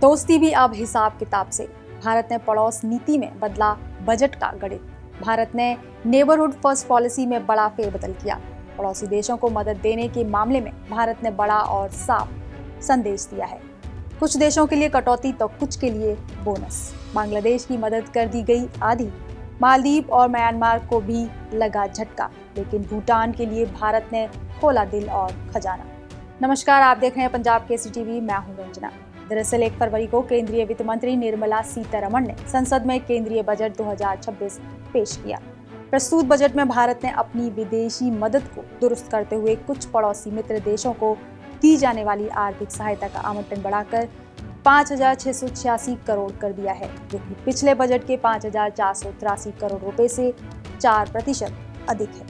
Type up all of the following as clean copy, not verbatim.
दोस्ती भी अब हिसाब किताब से। भारत ने पड़ोस नीति में बदला बजट का गणित। भारत ने नेबरहुड फर्स्ट पॉलिसी में बड़ा फेरबदल किया। पड़ोसी देशों को मदद देने के मामले में भारत ने बड़ा और साफ संदेश दिया है। कुछ देशों के लिए कटौती तो कुछ के लिए बोनस। बांग्लादेश की मदद कर दी गई आधी। मालदीव और म्यांमार को भी लगा झटका, लेकिन भूटान के लिए भारत ने खोला दिल और खजाना। नमस्कार, आप देख रहे हैं पंजाब केसरी टीवी। मैं हूं रंजना। दरअसल 1 फरवरी को केंद्रीय वित्त मंत्री निर्मला सीतारमण ने संसद में केंद्रीय बजट 2026 पेश किया। प्रस्तुत बजट में भारत ने अपनी विदेशी मदद को दुरुस्त करते हुए कुछ पड़ोसी मित्र देशों को दी जाने वाली आर्थिक सहायता का आवंटन बढ़ाकर 5,686 करोड़ कर दिया है, जो कि पिछले बजट के 5,483 करोड़ रुपए से 4% अधिक है।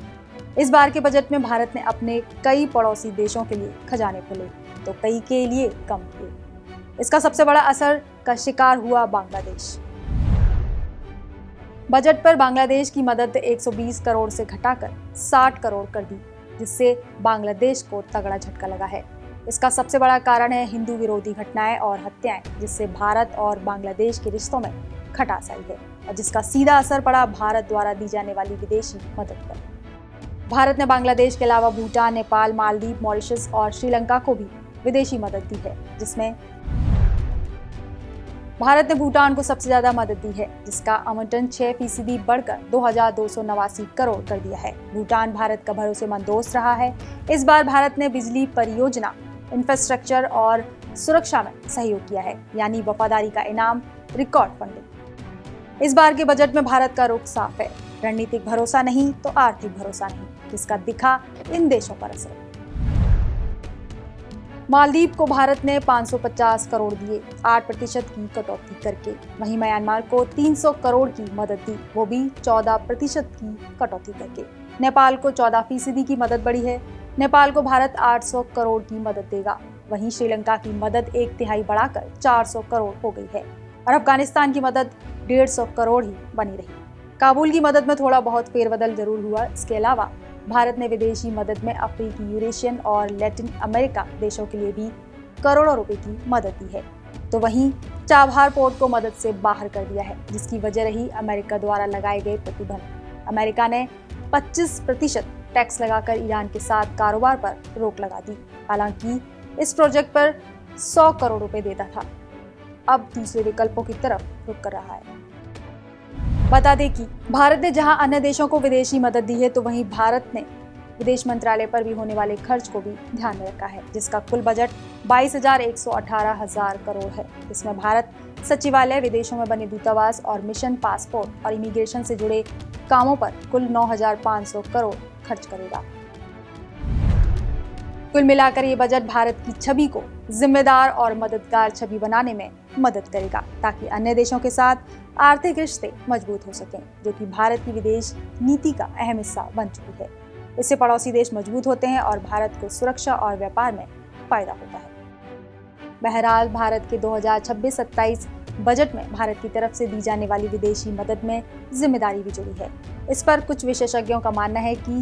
इस बार के बजट में भारत ने अपने कई पड़ोसी देशों के लिए खजाने खोले तो कई के लिए कम किए। इसका सबसे बड़ा असर का शिकार हुआ बांग्लादेश। बजट पर बांग्लादेश की मदद 120 करोड़ से घटाकर 60 करोड़ कर दी, जिससे बांग्लादेश को तगड़ा झटका लगा है। इसका सबसे बड़ा कारण है हिंदू विरोधी घटनाएं और हत्याएं, जिससे भारत और बांग्लादेश के रिश्तों में खटास आई है और जिसका सीधा असर पड़ा भारत द्वारा दी जाने वाली विदेशी मदद पर। भारत ने बांग्लादेश के अलावा भूटान, नेपाल, मालदीव, मॉरिशस और श्रीलंका को भी विदेशी मदद दी है, जिसमें भारत ने भूटान को सबसे ज्यादा मदद दी है, जिसका आवंटन 6% बढ़कर 2,289 करोड़ कर दिया है। भूटान भारत का भरोसेमंद दोस्त रहा है। इस बार भारत ने बिजली परियोजना, इंफ्रास्ट्रक्चर और सुरक्षा में सहयोग किया है, यानी वफादारी का इनाम, रिकॉर्ड फंडिंग। इस बार के बजट में भारत का रुख साफ है। रणनीतिक भरोसा नहीं तो आर्थिक भरोसा नहीं, जिसका दिखा इन देशों पर असर। मालदीव को भारत ने 550 करोड़ दिए, 8% की कटौती करके। वहीं म्यांमार को 300 करोड़ की मदद दी, वो भी 14% की कटौती करके। नेपाल को 14% की मदद बढ़ी है। नेपाल को भारत 800 करोड़ की मदद देगा। वहीं श्रीलंका की मदद 1/3 बढ़ाकर 400 करोड़ हो गई है और अफगानिस्तान की मदद 150 करोड़ ही बनी रही। काबुल की मदद में थोड़ा बहुत फेरबदल जरूर हुआ। इसके अलावा भारत ने विदेशी मदद में अफ्रीकी, यूरेशियन और लैटिन अमेरिका देशों के लिए भी करोड़ों रुपए की मदद दी है। तो वहीं चाबहार पोर्ट को मदद से बाहर कर दिया है, जिसकी वजह रही अमेरिका द्वारा लगाए गए प्रतिबंध। अमेरिका ने 25% टैक्स लगाकर ईरान के साथ कारोबार पर रोक लगा दी। हालांकि इस प्रोजेक्ट पर 100 करोड़ रुपए देता था, अब दूसरे विकल्पों की तरफ रुख कर रहा है। बता दें कि भारत ने जहां अन्य देशों को विदेशी मदद दी है, तो वहीं भारत ने विदेश मंत्रालय पर भी होने वाले खर्च को भी ध्यान में रखा है, जिसका कुल बजट 22,118 करोड़ है। इसमें भारत सचिवालय, विदेशों में बने दूतावास और मिशन, पासपोर्ट और इमिग्रेशन से जुड़े कामों पर कुल 9,500 करोड़ खर्च करेगा। कुल मिलाकर ये बजट भारत की छवि को जिम्मेदार और मददगार छवि बनाने में मदद करेगा, ताकि अन्य देशों के साथ आर्थिक रिश्ते मजबूत हो सकें, जो कि भारत की विदेश नीति का अहम हिस्सा बन चुकी है। इससे पड़ोसी देश मजबूत होते हैं और भारत को सुरक्षा और व्यापार में फायदा होता है। बहरहाल, भारत के 2026-27 बजट में भारत की तरफ से दी जाने वाली विदेशी मदद में जिम्मेदारी भी जुड़ी है। इस पर कुछ विशेषज्ञों का मानना है कि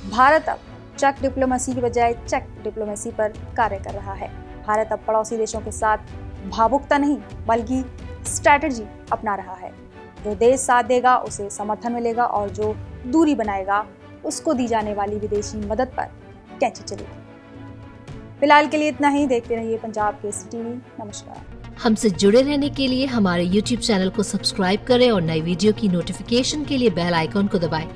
भारत अब चेक डिप्लोमेसी की बजाय चेक डिप्लोमेसी पर कार्य कर रहा है। भारत अब पड़ोसी देशों के साथ भावुकता नहीं बल्कि स्ट्रैटेजी अपना रहा है। जो देश साथ देगा उसे समर्थन मिलेगा और जो दूरी बनाएगा उसको दी जाने वाली विदेशी मदद पर कैंची चलेगी। फिलहाल के लिए इतना ही। देखते रहिए पंजाब केसरी टीवी। नमस्कार। हमसे जुड़े रहने के लिए हमारे YouTube चैनल को सब्सक्राइब करें और नई वीडियो की नोटिफिकेशन के लिए बेल आइकॉन को दबाएं